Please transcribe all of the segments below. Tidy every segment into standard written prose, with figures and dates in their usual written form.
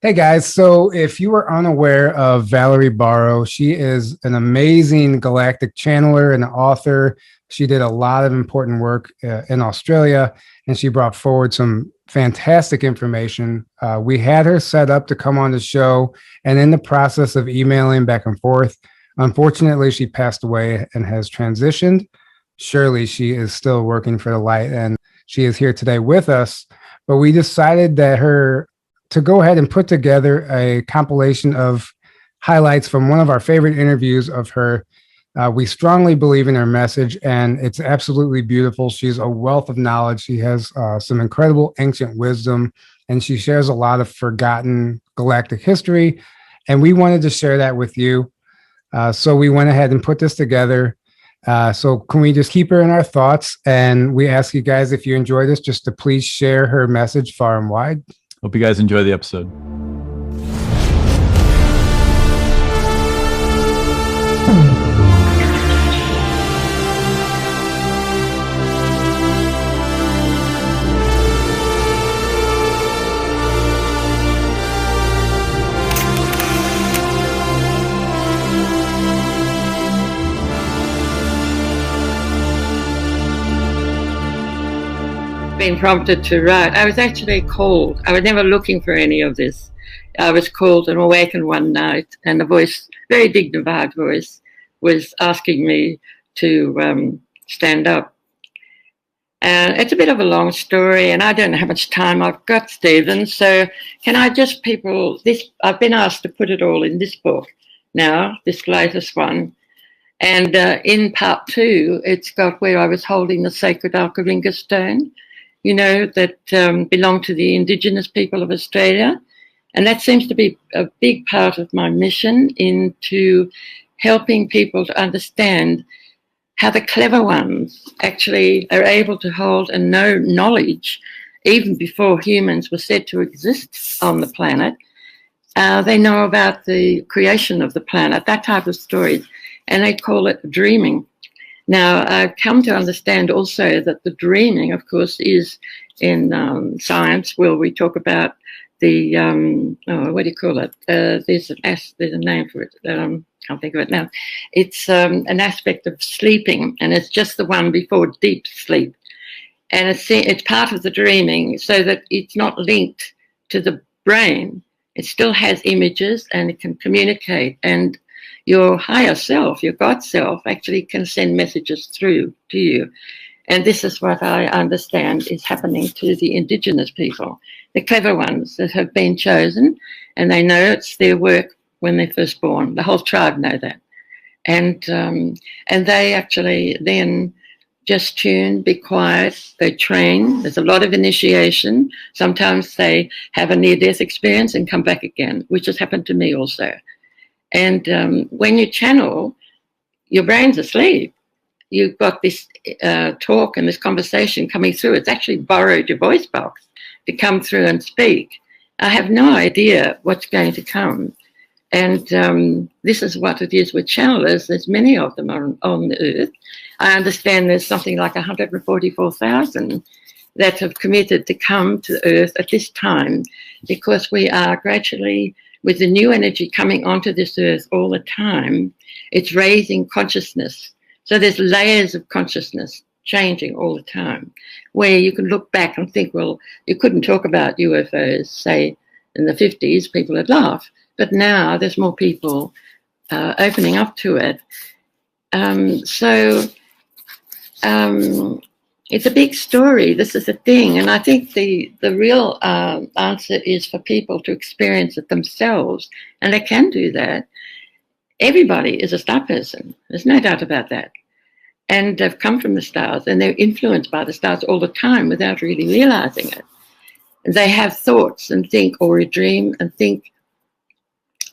Hey guys, so if you were unaware of Valerie Barrow, she is an amazing galactic channeler and author. She did a lot of important work in Australia, and she brought forward some fantastic information. We had her set up to come on the show, and in the process of emailing back and forth, unfortunately, she passed away and has transitioned. Surely she is still working for the light, and she is here today with us. But we decided that her to go ahead and put together a compilation of highlights from one of our favorite interviews of her. We strongly believe in her message, and it's absolutely beautiful. She's a wealth of knowledge. She has some incredible ancient wisdom, and she shares a lot of forgotten galactic history. And we wanted to share that with you. So we went ahead and put this together. So can we just keep her in our thoughts? And we ask you guys, if you enjoy this, just to please share her message far and wide. Hope you guys enjoy the episode. Being prompted to write. I was actually called. I was never looking for any of this. I was called and awakened one night, and a voice, very dignified voice, was asking me to stand up. And it's a bit of a long story, and I don't know how much time I've got, Stephen. So can I just I've been asked to put it all in this book now, this latest one. And in part 2, it's got where I was holding the sacred Alcheringa stone, that belong to the Indigenous people of Australia. And that seems to be a big part of my mission into helping people to understand how the clever ones actually are able to hold and know knowledge even before humans were said to exist on the planet. They know about the creation of the planet, that type of stories, and they call it dreaming. Now, I've come to understand also that the dreaming, of course, is in science where we talk about the, what do you call it? There's a name for it. Can't think of it now. It's an aspect of sleeping, and it's just the one before deep sleep. And it's part of the dreaming so that it's not linked to the brain. It still has images and it can communicate, and your higher self, your God self, actually can send messages through to you. And this is what I understand is happening to the Indigenous people, the clever ones that have been chosen, and they know it's their work when they're first born. The whole tribe know that. And they actually then just tune, be quiet, they train. There's a lot of initiation. Sometimes they have a near-death experience and come back again, which has happened to me also. And when you channel, your brain's asleep. You've got this talk and this conversation coming through. It's actually borrowed your voice box to come through and speak. I have no idea what's going to come. And this is what it is with channelers. There's many of them on the earth. I understand there's something like 144,000 that have committed to come to earth at this time, because we are gradually, with the new energy coming onto this earth all the time, it's raising consciousness. So there's layers of consciousness changing all the time, where you can look back and think, well, you couldn't talk about UFOs, say, in the 50s, people would laugh. But now there's more people opening up to it. It's a big story. This is a thing. And I think the real answer is for people to experience it themselves. And they can do that. Everybody is a star person. There's no doubt about that. And they've come from the stars, and they're influenced by the stars all the time without really realizing it. And they have thoughts and think, or dream and think,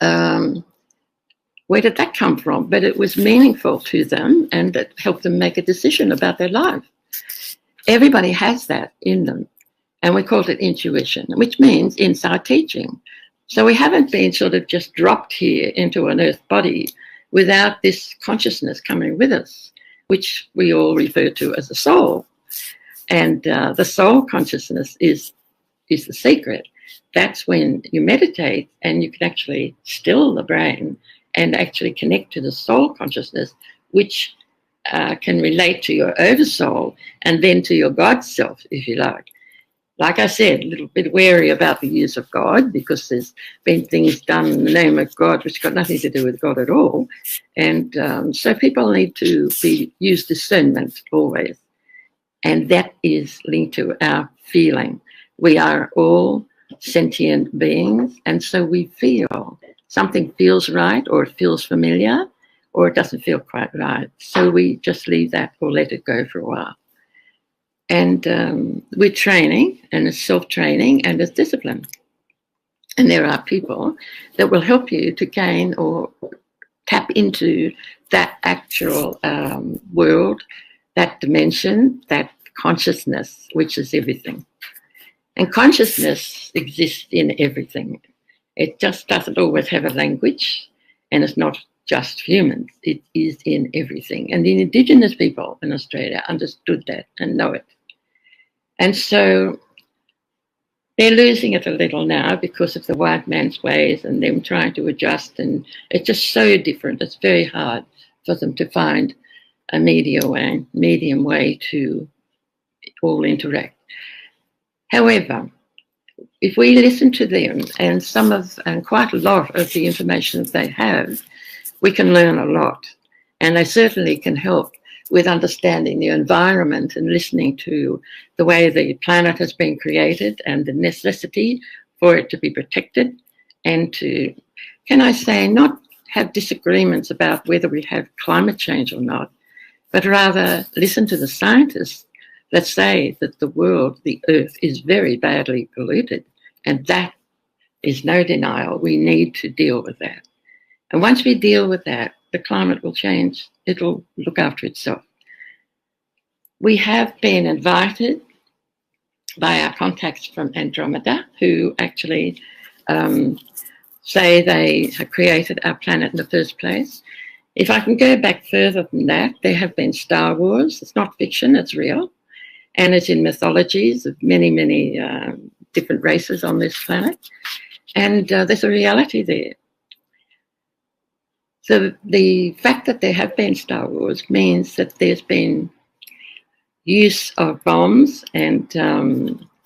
where did that come from? But it was meaningful to them, and it helped them make a decision about their life. Everybody has that in them, and we call it intuition, which means inside teaching. So we haven't been sort of just dropped here into an earth body without this consciousness coming with us, which we all refer to as the soul. And the soul consciousness is the secret. that's when you meditate and you can actually still the brain and actually connect to the soul consciousness, which can relate to your oversoul and then to your God self, if you like. Like I said, a little bit wary about the use of God, because there's been things done in the name of God which got nothing to do with God at all. And so people need to use discernment always. And that is linked to our feeling. We are all sentient beings, and so we feel. Something feels right, or it feels familiar, or it doesn't feel quite right. So we just leave that or let it go for a while. And we're training, and it's self-training, and it's discipline. And there are people that will help you to gain or tap into that actual world, that dimension, that consciousness, which is everything. And consciousness exists in everything. It just doesn't always have a language, and it's not just humans. It is in everything. And the Indigenous people in Australia understood that and know it. And so they're losing it a little now because of the white man's ways and them trying to adjust. And it's just so different. It's very hard for them to find a medium way to all interact. However, if we listen to them and quite a lot of the information that they have, we can learn a lot. And they certainly can help with understanding the environment and listening to the way the planet has been created and the necessity for it to be protected, and to, can I say, not have disagreements about whether we have climate change or not, but rather listen to the scientists that say that the world, the earth, is very badly polluted, and that is no denial. We need to deal with that. And once we deal with that, the climate will change. It'll look after itself. We have been invited by our contacts from Andromeda, who actually say they have created our planet in the first place. If I can go back further than that, there have been Star Wars. It's not fiction, it's real. And it's in mythologies of many, many different races on this planet. And there's a reality there. So the fact that there have been Star Wars means that there's been use of bombs and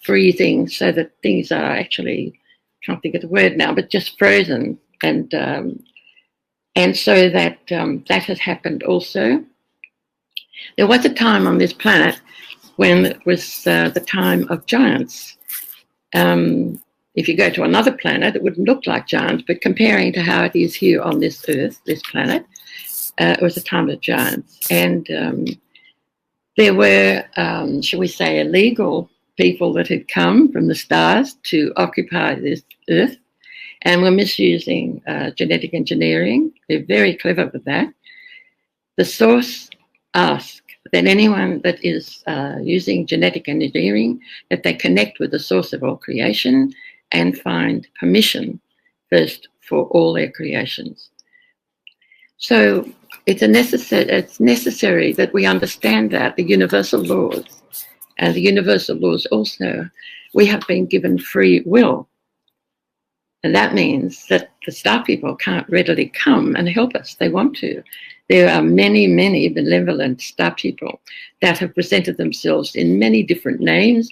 freezing so that things are actually, can't think of the word now, but just frozen. And so that that has happened also. There was a time on this planet when it was the time of giants. If you go to another planet, it wouldn't look like giants, but comparing to how it is here on this earth, this planet, it was a time of giants. And there were, shall we say, illegal people that had come from the stars to occupy this earth and were misusing genetic engineering. They're very clever with that. The source asked that anyone that is using genetic engineering, that they connect with the source of all creation and find permission first for all their creations. So it's necessary that we understand that the universal laws, and the universal laws also, we have been given free will. And that means that the star people can't readily come and help us. They want to. There are many, many benevolent star people that have presented themselves in many different names.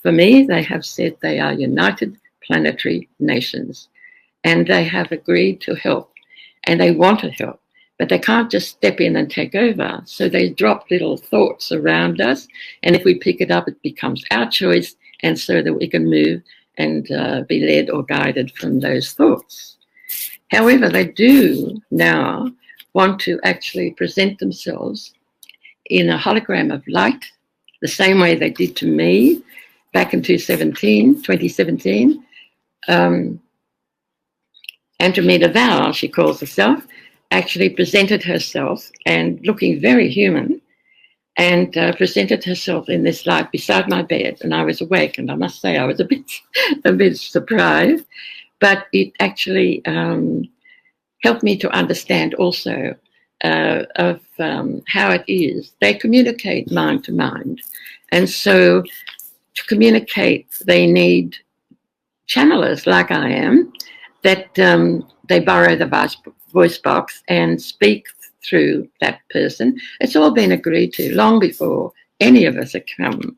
For me, they have said they are United Planetary Nations, and they have agreed to help, and they want to help, but they can't just step in and take over. So they drop little thoughts around us, and if we pick it up, it becomes our choice, and so that we can move and be led or guided from those thoughts. However, they do now want to actually present themselves in a hologram of light, the same way they did to me back in 2017. Andromeda Val, she calls herself, actually presented herself and looking very human, and presented herself in this light beside my bed, and I was awake, and I must say I was a bit surprised, but it actually helped me to understand also of how it is. They communicate mind to mind, and so to communicate they need channelers like I am, that they borrow the voice box and speak through that person. It's all been agreed to long before any of us have come.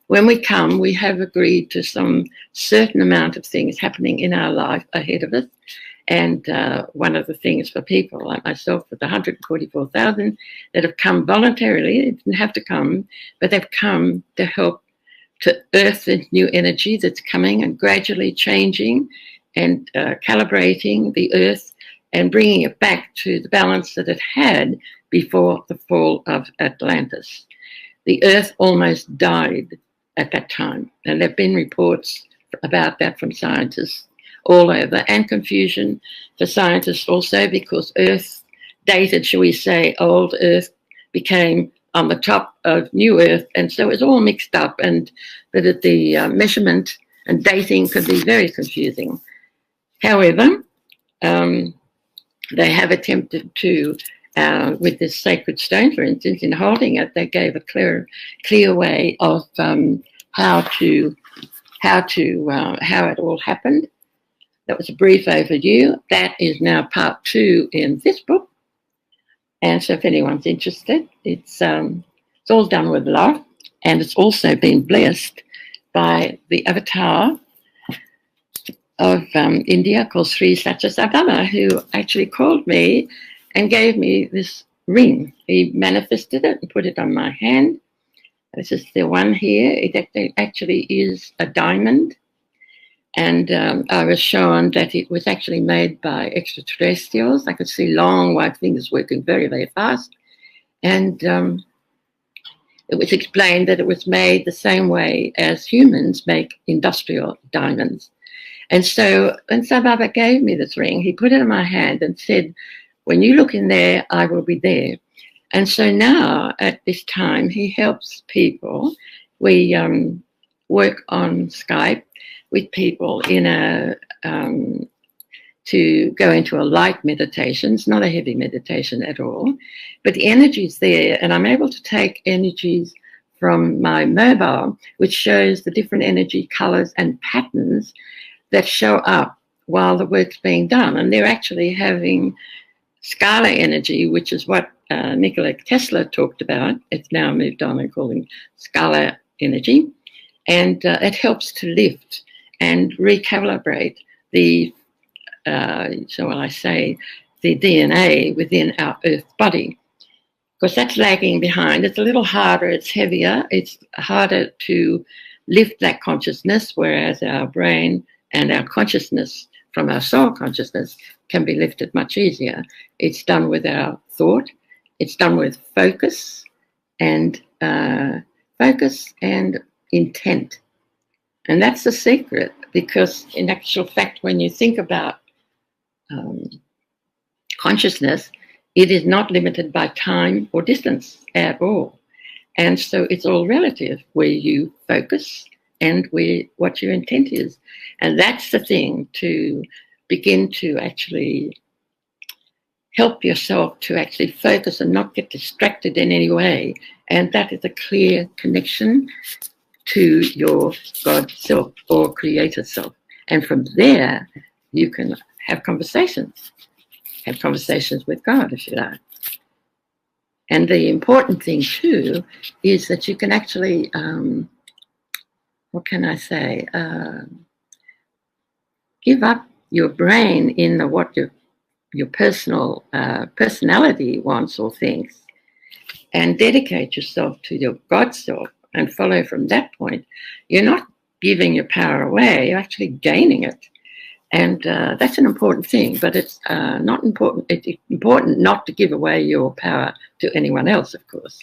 When we come, we have agreed to some certain amount of things happening in our life ahead of us. And one of the things for people like myself, with the 144,000 that have come voluntarily, they didn't have to come, but they've come to help to earth the new energy that's coming and gradually changing and calibrating the earth and bringing it back to the balance that it had before the fall of Atlantis. The earth almost died at that time, and there have been reports about that from scientists all over, and confusion for scientists also, because earth dated, shall we say, old earth became on the top of new earth, and so it's all mixed up, and that the measurement and dating could be very confusing. However, they have attempted to, with this sacred stone, for instance, in holding it, they gave a clear way of how it all happened. That was a brief overview. That is now part 2 in this book. And so if anyone's interested, it's all done with love, and it's also been blessed by the avatar of India called Sri Satyasabhama, who actually called me and gave me this ring. He manifested it and put it on my hand. This is the one here. It actually is a diamond. And I was shown that it was actually made by extraterrestrials. I could see long white fingers working very, very fast. And it was explained that it was made the same way as humans make industrial diamonds. And so when Baba gave me this ring, he put it in my hand and said, when you look in there, I will be there. And so now at this time, he helps people. We work on Skype with people in to go into a light meditation. It's not a heavy meditation at all, but the energy's there, and I'm able to take energies from my mobile, which shows the different energy colors and patterns that show up while the work's being done. And they're actually having Scala energy, which is what Nikola Tesla talked about. It's now moved on and calling Scala energy. And it helps to lift and recalibrate the, shall I say, the DNA within our earth body. Because that's lagging behind. It's a little harder, it's heavier, it's harder to lift that consciousness, whereas our brain and our consciousness from our soul consciousness can be lifted much easier. It's done with our thought, it's done with focus and intent. And that's the secret, because in actual fact, when you think about consciousness, it is not limited by time or distance at all. And so it's all relative where you focus and what your intent is. And that's the thing, to begin to actually help yourself to actually focus and not get distracted in any way. And that is a clear connection to your God self or creator self. And from there, you can have conversations with God, if you like. And the important thing too is that you can actually, what can I say, give up your brain in what your personal personality wants or thinks, and dedicate yourself to your God self and follow from that point. You're not giving your power away, you're actually gaining it. And that's an important thing, but it's not important. It's important not to give away your power to anyone else, of course,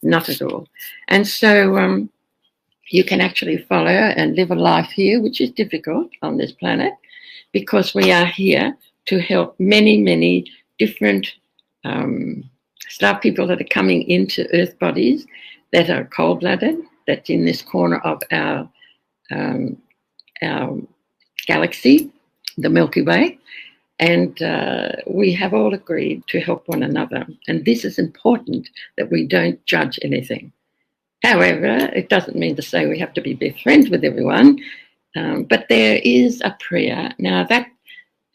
not at all. And so you can actually follow and live a life here, which is difficult on this planet, because we are here to help many, many different star people that are coming into earth bodies that are cold-blooded, that's in this corner of our galaxy, the Milky Way, and we have all agreed to help one another. And this is important, that we don't judge anything. However, it doesn't mean to say we have to be best friends with everyone. But there is a prayer. Now that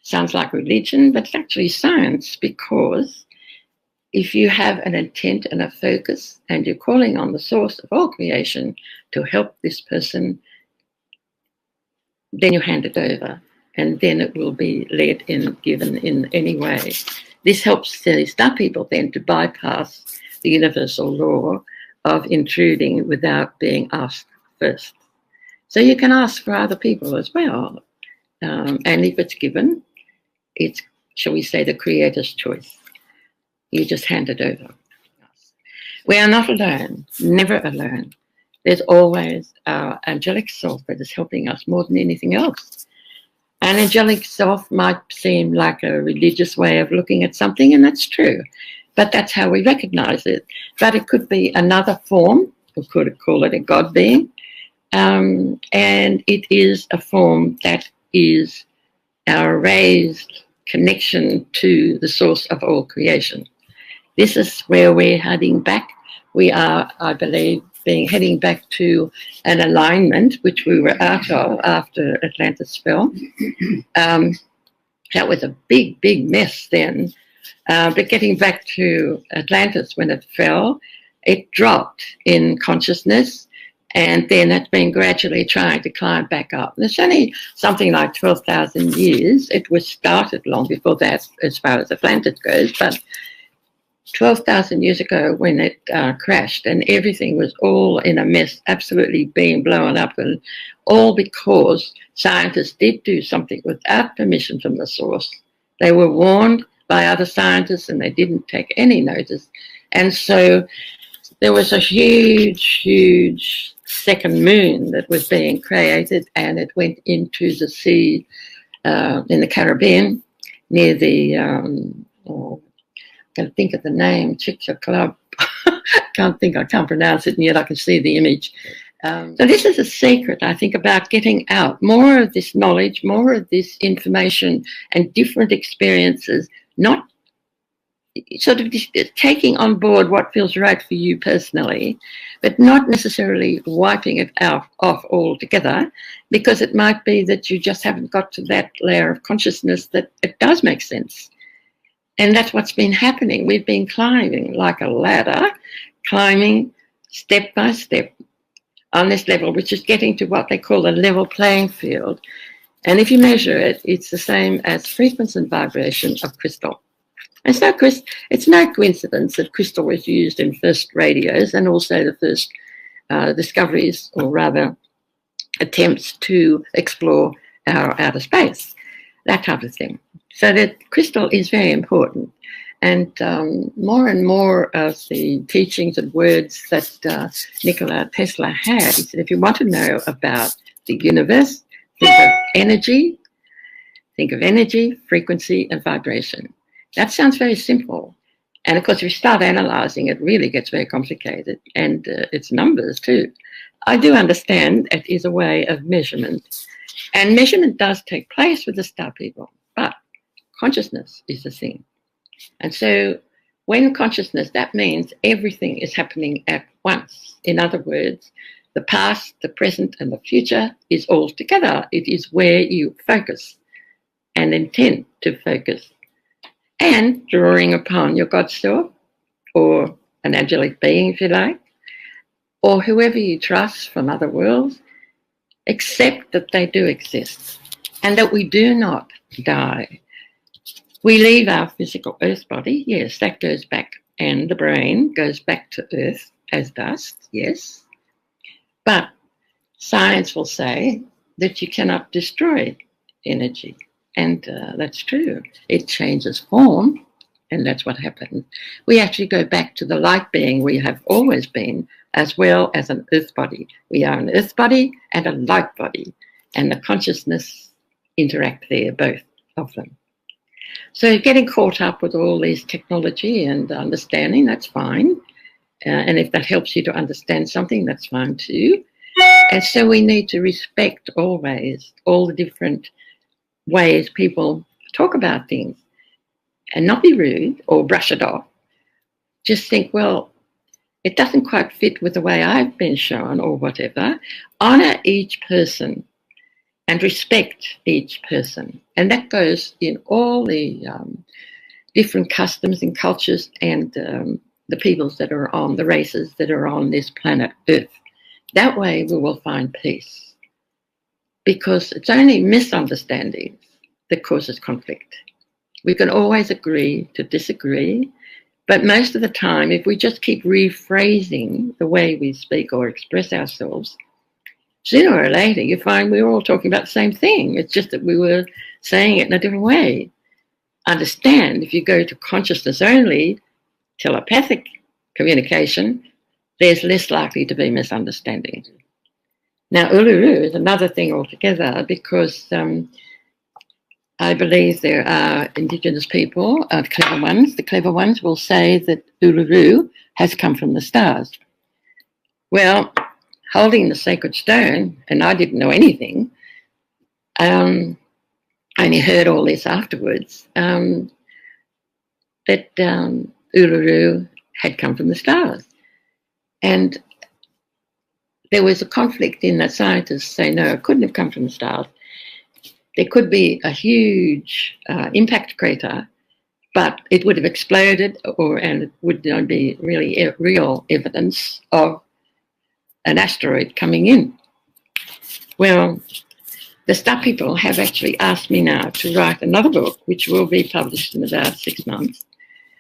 sounds like religion, but it's actually science, because if you have an intent and a focus and you're calling on the source of all creation to help this person, then you hand it over, and then it will be led and given in any way. This helps the star people then to bypass the universal law of intruding without being asked first. So you can ask for other people as well. And if it's given, it's, shall we say, the creator's choice. You just hand it over. We are not alone, never alone. There's always our angelic self that is helping us more than anything else. An angelic self might seem like a religious way of looking at something, and that's true. But that's how we recognize it. But it could be another form, we could call it a God being, and it is a form that is our raised connection to the source of all creation. This is where we're heading back. We are, I believe, heading back to an alignment which we were out of after Atlantis fell. That was a big, big mess then. But getting back to Atlantis when it fell, it dropped in consciousness, and then it's been gradually trying to climb back up. And it's only something like 12,000 years. It was started long before that as far as Atlantis goes, but 12,000 years ago when it crashed and everything was all in a mess, absolutely being blown up, and all because scientists did do something without permission from the source. They were warned by other scientists and they didn't take any notice. And so there was a huge, huge second moon that was being created, and it went into the sea in the Caribbean near the, can't think of the name, Chicha Club. I can't pronounce it, and yet I can see the image. So this is a secret, I think, about getting out more of this knowledge, more of this information and different experiences, not sort of taking on board what feels right for you personally, but not necessarily wiping it off altogether, because it might be that you just haven't got to that layer of consciousness that it does make sense. And that's what's been happening. We've been climbing like a ladder, climbing step by step on this level, which is getting to what they call a level playing field. And if you measure it, it's the same as frequency and vibration of crystal. It's no coincidence that crystal was used in first radios and also the first discoveries, or rather attempts to explore our outer space, that type of thing. So that crystal is very important. And more and more of the teachings and words that Nikola Tesla had, he said, if you want to know about the universe, think of energy, frequency, and vibration. That sounds very simple. And of course, if you start analyzing, it really gets very complicated, and it's numbers too. I do understand it is a way of measurement, and measurement does take place with the star people, but consciousness is the thing. And so when consciousness, that means everything is happening at once. In other words, the past, the present, and the future is all together. It is where you focus and intend to focus. And drawing upon your God self, or an angelic being, if you like, or whoever you trust from other worlds, accept that they do exist and that we do not die. We leave our physical earth body, yes, that goes back, and the brain goes back to earth as dust, yes. But science will say that you cannot destroy energy. And that's true. It changes form, and that's what happened. We actually go back to the light being we have always been, as well as an earth body. We are an earth body and a light body, and the consciousness interact there, both of them. So getting caught up with all these technology and understanding, that's fine. And if that helps you to understand something, that's fine too. And so we need to respect always all the different ways people talk about things, and not be rude or brush it off. Just think, well, it doesn't quite fit with the way I've been shown or whatever. Honor each person and respect each person. And that goes in all the different customs and cultures and the peoples that are on, the races that are on this planet Earth. That way we will find peace, because it's only misunderstandings that causes conflict. We can always agree to disagree, but most of the time, if we just keep rephrasing the way we speak or express ourselves, sooner or later you find we're all talking about the same thing. It's just that we were saying it in a different way. Understand, if you go to consciousness only, telepathic communication, there's less likely to be misunderstanding. Now, Uluru is another thing altogether, because I believe there are Indigenous people, the clever ones will say that Uluru has come from the stars. Well, holding the sacred stone, and I didn't know anything, I only heard all this afterwards, that Uluru had come from the stars. And there was a conflict in that scientists say, no, it couldn't have come from the stars. There could be a huge impact crater, but it would have exploded, and it would not be really real evidence of an asteroid coming in. Well, the Star people have actually asked me now to write another book, which will be published in about 6 months.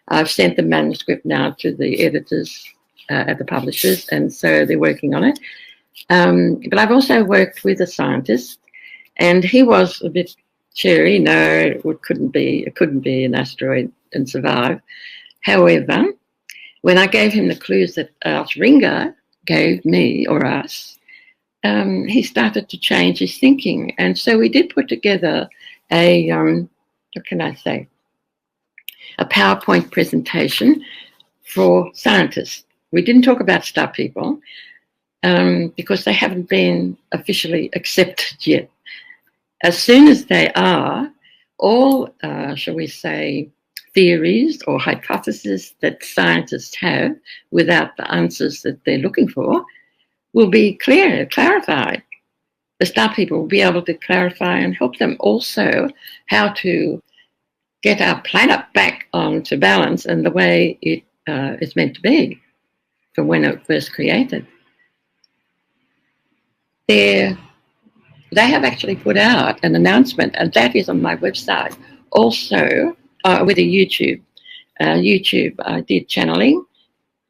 I've sent the manuscript now to the editors at the publishers, and so they're working on it. But I've also worked with a scientist, and he was a bit cheery. No, it couldn't be an asteroid and survive. However, when I gave him the clues that Alcheringa gave me or us, he started to change his thinking. And so we did put together a, what can I say, a PowerPoint presentation for scientists. We didn't talk about Star people because they haven't been officially accepted yet. As soon as they are, all, shall we say, theories or hypotheses that scientists have without the answers that they're looking for will be clarified. The Star people will be able to clarify and help them also how to get our planet back onto balance and the way it is meant to be from when it was first created. They have actually put out an announcement, and that is on my website. Also, with a YouTube. I did channeling.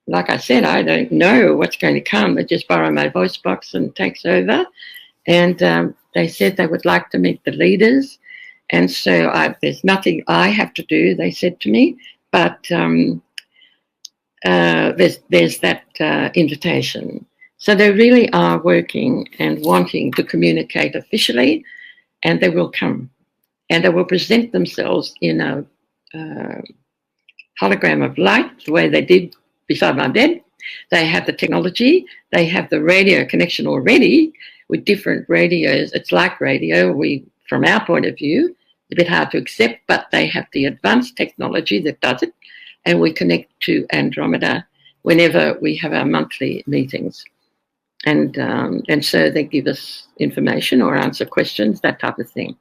Like I said, I don't know what's going to come. They just borrow my voice box and takes over. And they said they would like to meet the leaders. And so there's nothing I have to do, they said to me, but there's that invitation. So they really are working and wanting to communicate officially, and they will come. And they will present themselves in a hologram of light, the way they did beside my bed. They have the technology. They have the radio connection already with different radios. It's like radio. From our point of view, it's a bit hard to accept, but they have the advanced technology that does it. And we connect to Andromeda whenever we have our monthly meetings. And so they give us information or answer questions, that type of thing.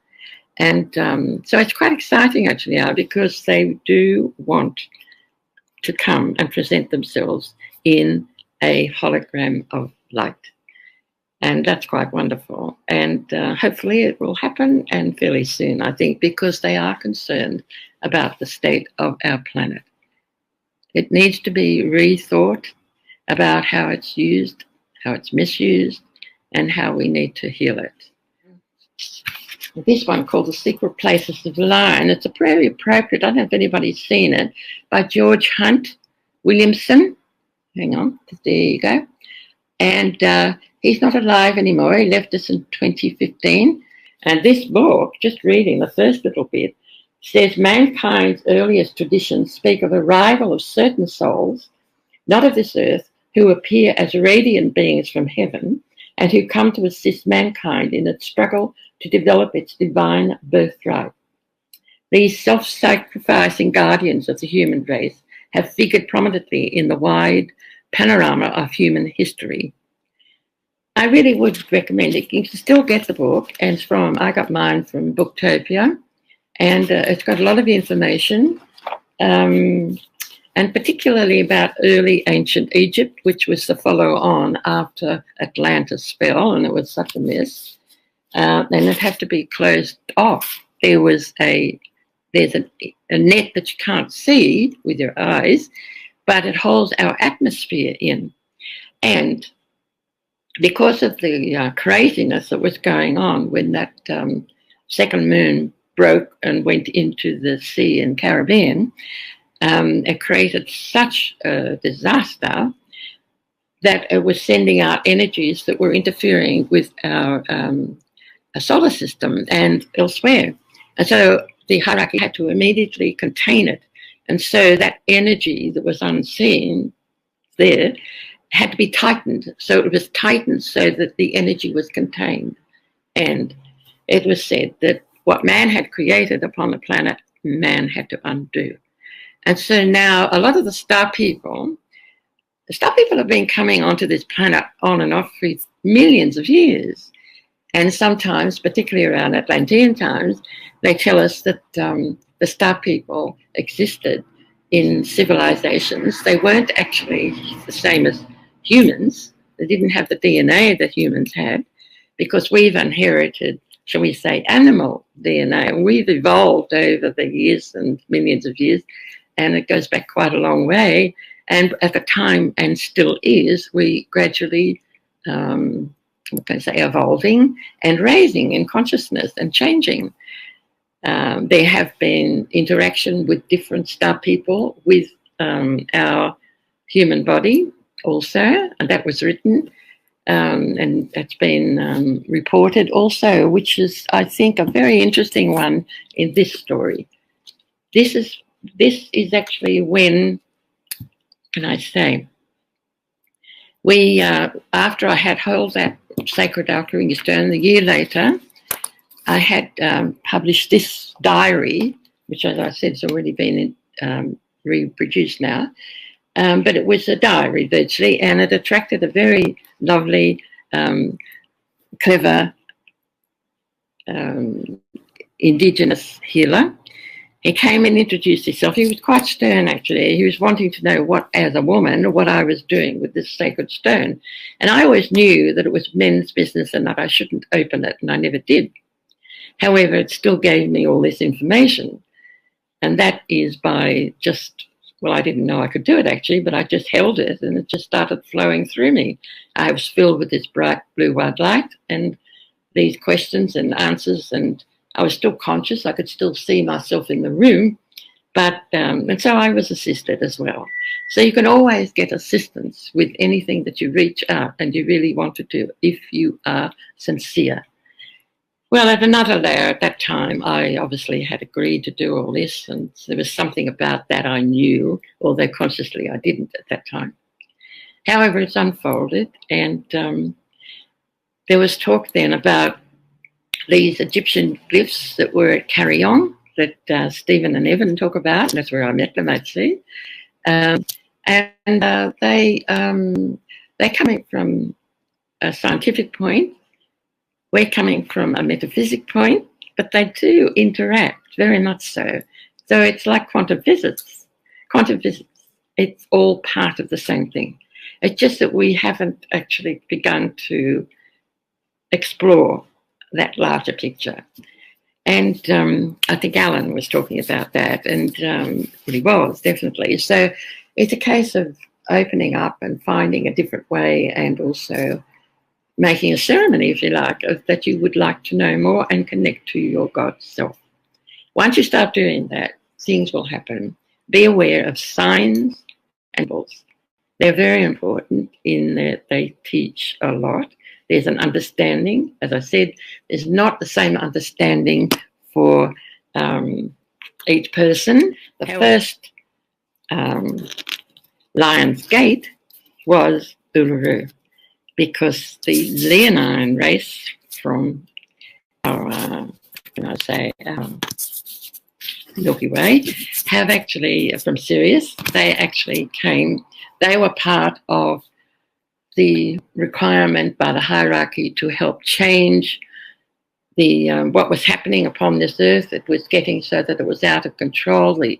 And so it's quite exciting actually now, because they do want to come and present themselves in a hologram of light. And that's quite wonderful. And hopefully it will happen, and fairly soon, I think, because they are concerned about the state of our planet. It needs to be rethought about how it's used, how it's misused, and how we need to heal it. This one called The Secret Places of Light. It's a very appropriate, I don't know if anybody's seen it, by George Hunt Williamson. Hang on, there you go. And he's not alive anymore. He left us in 2015. And this book, just reading the first little bit, says mankind's earliest traditions speak of arrival of certain souls, not of this earth, who appear as radiant beings from heaven and who come to assist mankind in its struggle to develop its divine birthright. These self-sacrificing guardians of the human race have figured prominently in the wide panorama of human history. I really would recommend it. You can still get the book, and it's I got mine from Booktopia, and it's got a lot of information, and particularly about early ancient Egypt, which was the follow-on after Atlantis fell, and it was such a mess, and it had to be closed off. There's a net that you can't see with your eyes, but it holds our atmosphere in. And because of the craziness that was going on when that second moon broke and went into the sea in Caribbean, it created such a disaster that it was sending out energies that were interfering with our solar system and elsewhere. And so the hierarchy had to immediately contain it. And so that energy that was unseen there had to be tightened. So it was tightened so that the energy was contained. And it was said that what man had created upon the planet, man had to undo. And so now a lot of the star people have been coming onto this planet on and off for millions of years. And sometimes, particularly around Atlantean times, they tell us that the star people existed in civilizations. They weren't actually the same as humans. They didn't have the DNA that humans had, because we've inherited, shall we say, animal DNA. And we've evolved over the years and millions of years, and it goes back quite a long way. And at the time, and still is, we gradually, evolving and raising in consciousness and changing. There have been interaction with different star people with our human body also, and that was written, and that's been reported also, which is, I think, a very interesting one in this story. This is actually when, can I say, we, after I had held that sacred Alcheringa stone, a year later, I had published this diary, which, as I said, has already been reproduced now. But it was a diary virtually, and it attracted a very lovely, clever Indigenous healer. He came and introduced himself. He was quite stern, actually. He was wanting to know what, as a woman, what I was doing with this sacred stone. And I always knew that it was men's business and that I shouldn't open it, and I never did. However, it still gave me all this information. And that is by just, well, I didn't know I could do it, actually, but I just held it and it just started flowing through me. I was filled with this bright blue white light and these questions and answers, and I was still conscious. I could still see myself in the room, but and so I was assisted as well. So you can always get assistance with anything that you reach out and you really want to do if you are sincere. Well, at another layer at that time, I obviously had agreed to do all this, and there was something about that I knew, although consciously I didn't at that time. However, it's unfolded, and there was talk then about these Egyptian glyphs that were at Carillon that Stephen and Evan talk about, and that's where I met them actually. And they're coming from a scientific point. We're coming from a metaphysic point, but they do interact very much so. So it's like quantum physics. Quantum physics, it's all part of the same thing. It's just that we haven't actually begun to explore that larger picture. And I think Alan was talking about that, and he was, definitely. So it's a case of opening up and finding a different way, and also making a ceremony, if you like, of that you would like to know more and connect to your God self. Once you start doing that, things will happen. Be aware of signs and symbols. They're very important in that they teach a lot. There's an understanding. As I said, there's not the same understanding for each person. The first Lion's Gate was Uluru, because the Leonine race from our, Milky Way have actually, from Sirius, they actually came, they were part of the requirement by the hierarchy to help change the what was happening upon this earth. It was getting so that it was out of control. The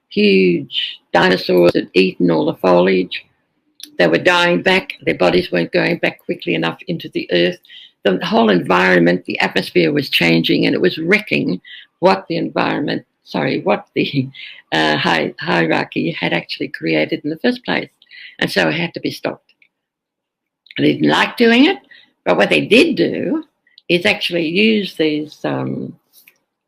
huge dinosaurs had eaten all the foliage. They were dying back. Their bodies weren't going back quickly enough into the earth. The whole environment, the atmosphere was changing, and it was wrecking what the environment, what the hierarchy had actually created in the first place. And so it had to be stopped. They didn't like doing it, but what they did do is actually use these.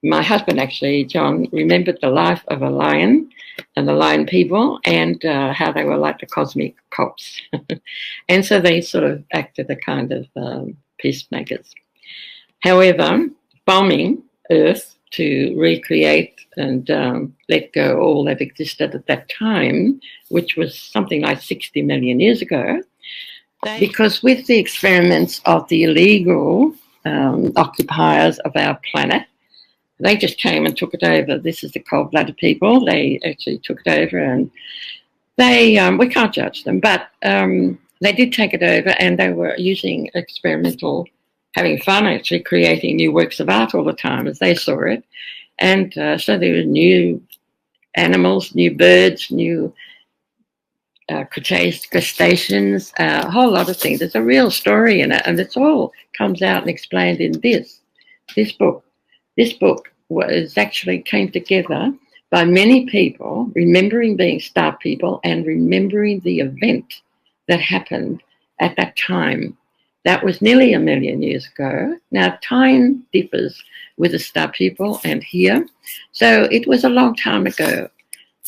My husband, actually, John, remembered the life of a lion and the lion people, and how they were like the cosmic cops. And so they sort of acted a kind of peacemakers. However, bombing Earth to recreate and let go all that existed at that time, which was something like 60 million years ago, because with the experiments of the illegal occupiers of our planet, they just came and took it over. This is the cold-blooded people. They actually took it over, and they we can't judge them, but they did take it over, and they were using experimental, having fun, actually creating new works of art all the time as they saw it. And so there were new animals, new birds, new crustaceans, a whole lot of things. There's a real story in it, and it's all comes out and explained in this book. This book was actually came together by many people remembering being star people and remembering the event that happened at that time. That was nearly 1 million years ago. Now, time differs with the star people and here. So it was a long time ago.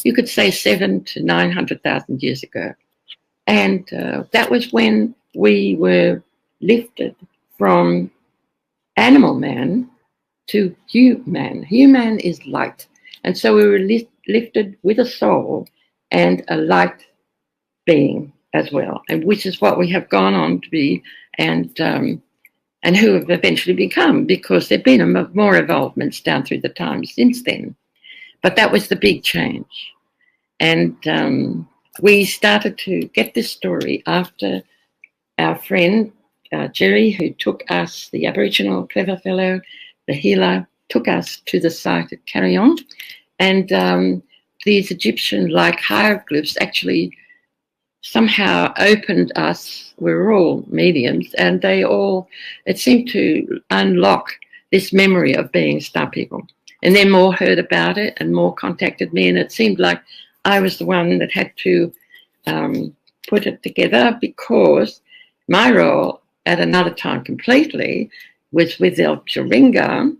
You could say 700,000 to 900,000 years ago. And that was when we were lifted from animal man to human. Human is light. And so we were lifted with a soul and a light being as well, and which is what we have gone on to be, and who have eventually become, because there have been more evolvements down through the time since then. But that was the big change. And we started to get this story after our friend Jerry, who took us, the Aboriginal clever fellow, the healer, took us to the site at Carillon. And these Egyptian-like hieroglyphs actually somehow opened us. We were all mediums, and they all, it seemed to unlock this memory of being star people. And then more heard about it and more contacted me, and it seemed like I was the one that had to put it together, because my role at another time completely was with Alcheringa,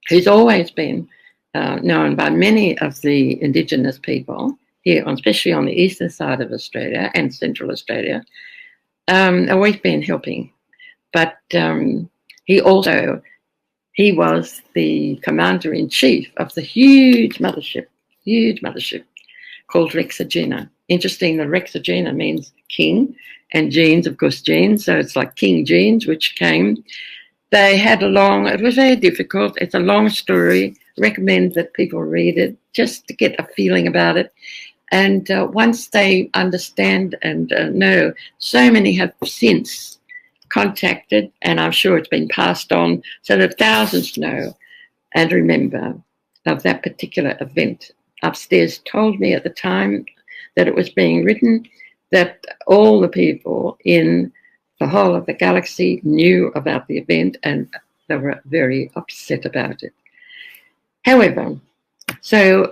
who's always been known by many of the Indigenous people here, especially on the eastern side of Australia and Central Australia, always been helping. But he was the commander-in-chief of the huge mothership called Rexagena. Interesting, the Rexagena means king, and genes, of course, genes. So it's like King Genes, which came. They had it was very difficult. It's a long story. Recommend that people read it just to get a feeling about it. And once they understand and know, so many have since contacted, and I'm sure it's been passed on so that thousands know and remember of that particular event. Upstairs told me at the time that it was being written that all the people in the whole of the galaxy knew about the event, and they were very upset about it. However, so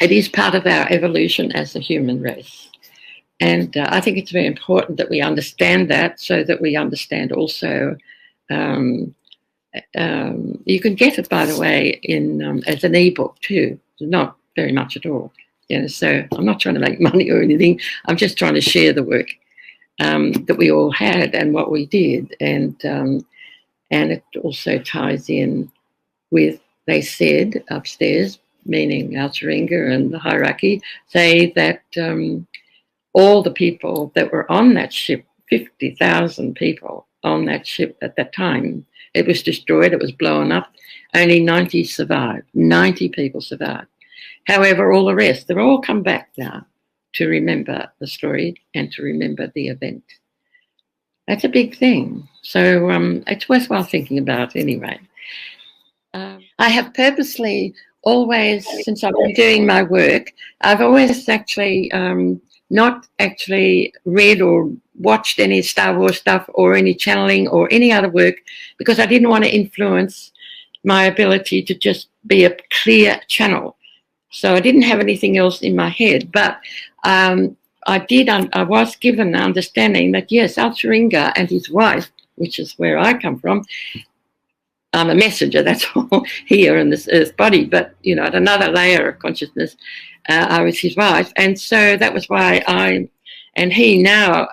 it is part of our evolution as a human race. And I think it's very important that we understand that, so that we understand also, you can get it, by the way, in as an ebook too, not very much at all. You know, so I'm not trying to make money or anything. I'm just trying to share the work that we all had and what we did. And it also ties in with, they said upstairs, meaning Alcheringa and the hierarchy, say that all the people that were on that ship, 50,000 people on that ship at that time, it was destroyed, it was blown up, only 90 survived, 90 people survived. However, all the rest, they've all come back now. to remember the story and to remember the event. That's a big thing. So it's worthwhile thinking about anyway. I have purposely always, since I've been doing my work, I've always actually not actually read or watched any Star Wars stuff or any channeling or any other work, because I didn't want to influence my ability to just be a clear channel. So I didn't have anything else in my head, but I was given the understanding that, yes, Alcheringa and his wife, which is where I come from, I'm a messenger, that's all, here in this earth body, but, you know, at another layer of consciousness, I was his wife. And so that was why I and he now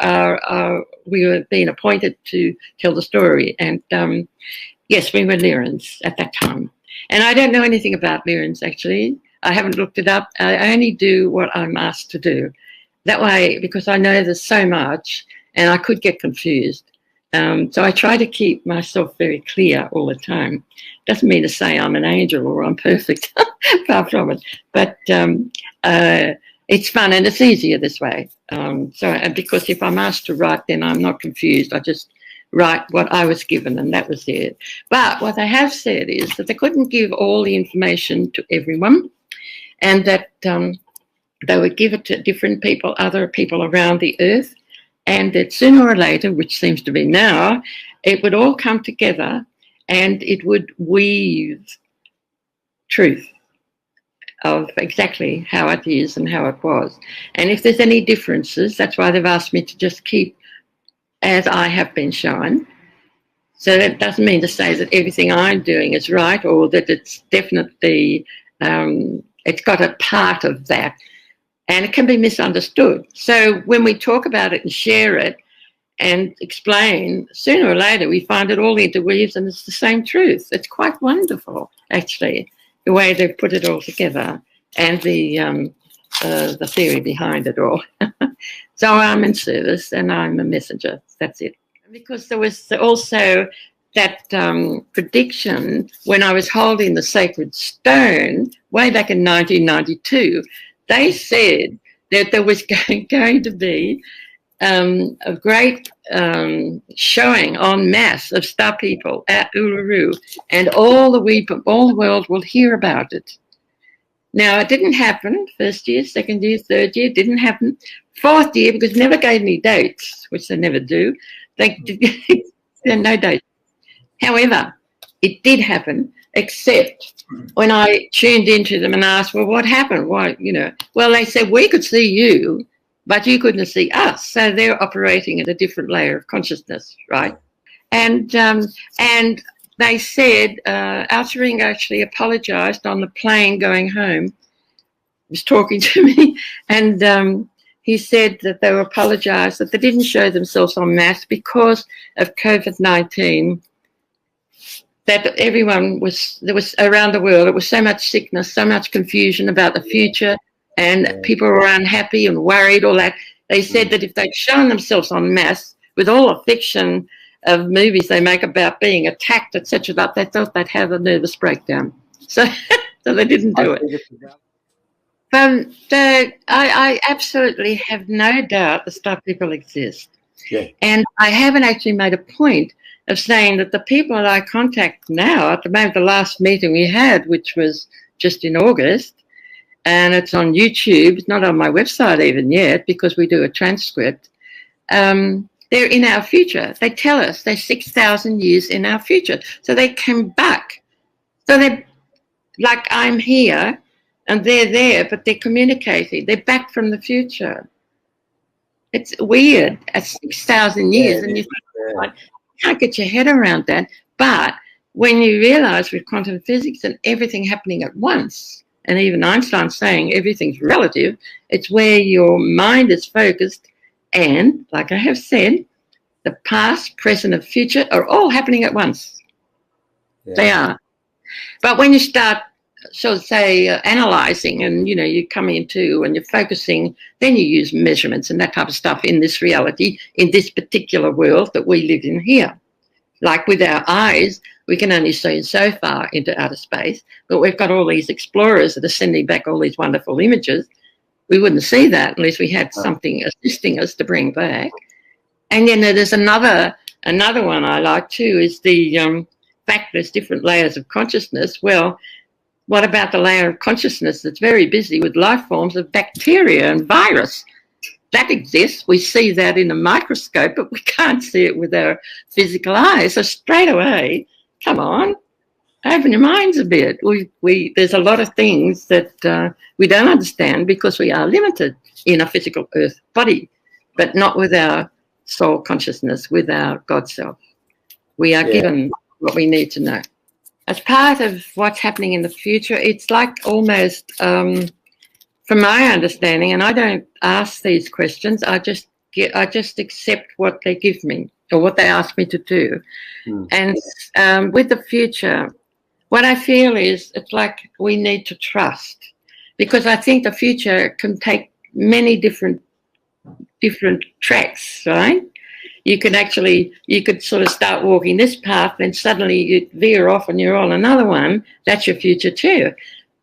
we were being appointed to tell the story. And yes, we were Lyrans at that time. And I don't know anything about Lyrans, actually. I haven't looked it up. I only do what I'm asked to do. That way, because I know there's so much and I could get confused. So I try to keep myself very clear all the time. Doesn't mean to say I'm an angel or I'm perfect, far from it. But it's fun and it's easier this way. Because if I'm asked to write, then I'm not confused. I just write what I was given, and that was it. But what they have said is that they couldn't give all the information to everyone, and that they would give it to different people, other people around the earth, and that sooner or later, which seems to be now, it would all come together and it would weave truth of exactly how it is and how it was. And if there's any differences, that's why they've asked me to just keep as I have been shown. So that doesn't mean to say that everything I'm doing is right, or that it's definitely, it's got a part of that. And it can be misunderstood. So when we talk about it and share it and explain, sooner or later we find it all interweaves and it's the same truth. It's quite wonderful, actually, the way they've put it all together and the theory behind it all. So I'm in service and I'm a messenger. That's it. Because there was also that prediction when I was holding the sacred stone way back in 1992. They said that there was going to be a great showing en masse of star people at Uluru, and all the world will hear about it. Now, it didn't happen. First year, second year, third year, didn't happen. Fourth year, because they never gave me dates, which they never do. There are no dates. However, it did happen, except when I tuned into them and asked, well, what happened? Why, you know? Well, they said, we could see you, but you couldn't see us. So they're operating at a different layer of consciousness, right? And they said, Alcheringa actually apologized on the plane going home. He was talking to me, and he said that they were apologized, that they didn't show themselves en masse because of COVID-19. That everyone there was around the world, it was so much sickness, so much confusion about the future, and people were unhappy and worried, all that. They said that if they'd shown themselves en masse with all the fiction of movies they make about being attacked, etc., that they thought they'd have a nervous breakdown. So, so they didn't do it. I absolutely have no doubt the star people exist. Yeah. And I haven't actually made a point of saying that the people that I contact now, at the moment, the last meeting we had, which was just in August, and it's on YouTube, it's not on my website even yet because we do a transcript, they're in our future. They tell us they're 6,000 years in our future. So they came back. So they're like, I'm here and they're there, but they're communicating. They're back from the future. It's weird at 6,000 years. And you think, you can't get your head around that. But when you realize with quantum physics and everything happening at once, and even Einstein saying everything's relative, it's where your mind is focused. And like I have said, the past, present, and future are all happening at once. Yeah. They are. But when you start, so say, analyzing and, you know, you come into and you're focusing, then you use measurements and that type of stuff in this reality, in this particular world that we live in here. Like with our eyes, we can only see so far into outer space, but we've got all these explorers that are sending back all these wonderful images. we wouldn't see that unless we had something assisting us to bring back. And then there's another one I like too, is the fact there's different layers of consciousness. Well, what about the layer of consciousness that's very busy with life forms of bacteria and virus? That exists. We see that in a microscope, but we can't see it with our physical eyes. So straight away, come on, open your minds a bit. There's a lot of things that we don't understand because we are limited in a physical earth body, but not with our soul consciousness, with our God self. We are given what we need to know. As part of what's happening in the future, it's like almost, from my understanding, and I don't ask these questions, I just accept what they give me or what they ask me to do. And with the future, what I feel is it's like we need to trust, because I think the future can take many different tracks, right? You could sort of start walking this path, then suddenly you veer off and you're on another one. That's your future too.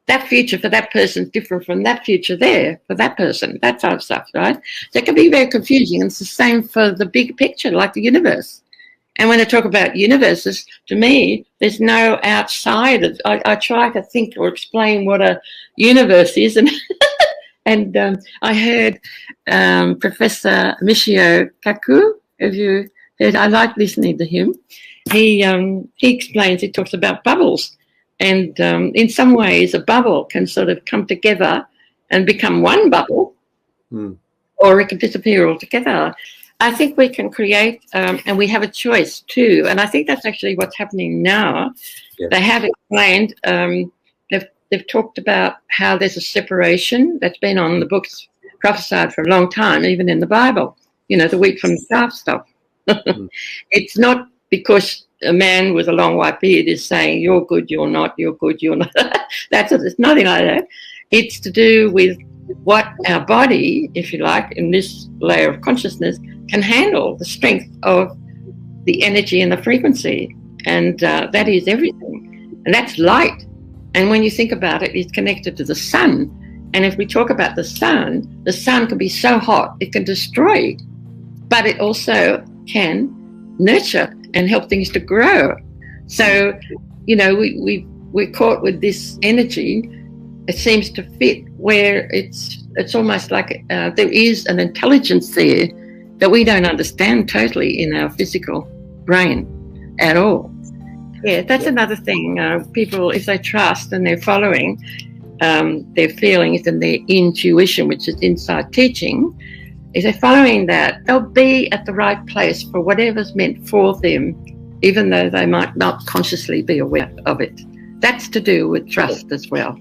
That future for that person is different from that future there for that person, that type of stuff, right? So it can be very confusing, and it's the same for the big picture, like the universe. And when I talk about universes, to me, there's no outside of, I try to think or explain what a universe is, and I heard Professor Michio Kaku. Have you heard? I like listening to him. He explains, he talks about bubbles. And in some ways, a bubble can sort of come together and become one bubble, or it can disappear altogether. I think we can create, and we have a choice too. And I think that's actually what's happening now. Yeah. They have explained, they've talked about how there's a separation that's been on the books prophesied for a long time, even in the Bible. You know, the wheat from the chaff stuff. It's not because a man with a long white beard is saying, you're good, you're not, you're good, you're not. It's nothing like that. It's to do with what our body, if you like, in this layer of consciousness, can handle, the strength of the energy and the frequency. And that is everything. And that's light. And when you think about it, it's connected to the sun. And if we talk about the sun can be so hot, it can destroy. But it also can nurture and help things to grow. So, you know, we're caught with this energy. It seems to fit where it's almost like there is an intelligence there that we don't understand totally in our physical brain at all. Yeah, that's another thing. People, if they trust and they're following their feelings and their intuition, which is inside teaching, if they're following that, they'll be at the right place for whatever's meant for them, even though they might not consciously be aware of it. That's to do with trust as well.